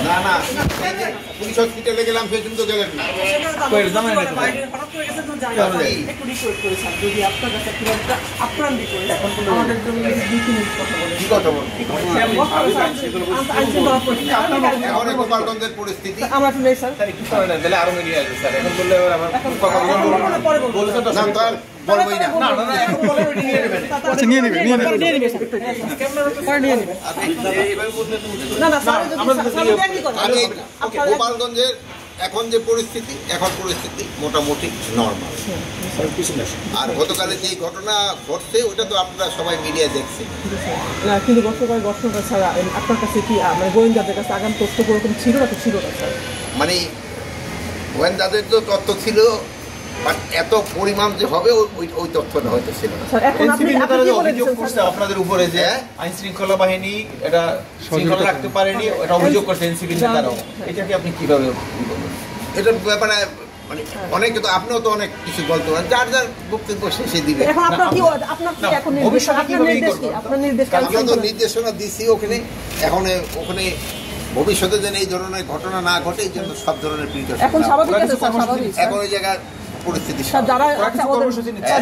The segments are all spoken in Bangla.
না না পুলিশ হসপিটালে গেলাম সেদিন তো গেলেন না। গোপালগঞ্জের পরিস্থিতি আমরা নেই স্যার, আরো মিডিয়া আছে স্যার, এখন বললে বলবোই না। গোপালগঞ্জের এখন যে পরিস্থিতি, এখন পরিস্থিতি মোটামুটি নর্মাল। আর গতকালে যে ঘটনা ঘটছে ওটা তো আপনারা সবাই মিডিয়ায় দেখছেন। না কিন্তু গতকাল ঘটনাটা ছাড়া আপনার কাছে কি মানে গোয়েন্দাদের কাছে আগাম তথ্য কোরকম ছিল না? তো ছিল না স্যার, মানে গোয়েন্দাদের তো তথ্য ছিল, বাট এত পরিমাণ যে হবে ওই তথ্যটা হয়তো ছিল না। আপনাদের উপরে যে আইন শৃঙ্খলা বাহিনী এটা শৃঙ্খলা রাখতে পারেনি, এটা অভিযোগ করছে এনসিপি নেতারাও, এটাকে আপনি কিভাবে? এটার ব্যাপারে মানে অনেকে তো আপনিও তো অনেক কিছু বলতে পারেন, যার যার বক্তব্য শেষে দিবে। আমরা তো নির্দেশনা দিছি ওখানে, ওখানে ভবিষ্যতে যেন এই ধরনের ঘটনা না ঘটে এই জন্য সব ধরনের প্রিকশন। এখন ওই জায়গায় পরিস্থিতি যারা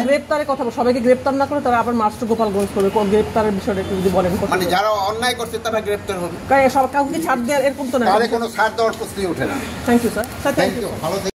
গ্রেপ্তারের কথা সবাইকে গ্রেপ্তার না করে তারা আবার মাস্টার গোপালগঞ্জ করবে, গ্রেপ্তারের বিষয়টা একটু যদি বলেন। মানে যারা অন্যায় করছে তারা গ্রেপ্তার হবে, সব কাউকে ছাড় দেওয়ার এরকম তো না, কোনো ছাড় দেওয়ার প্রশ্নই ওঠে না। Thank you sir, thank you, ভালো।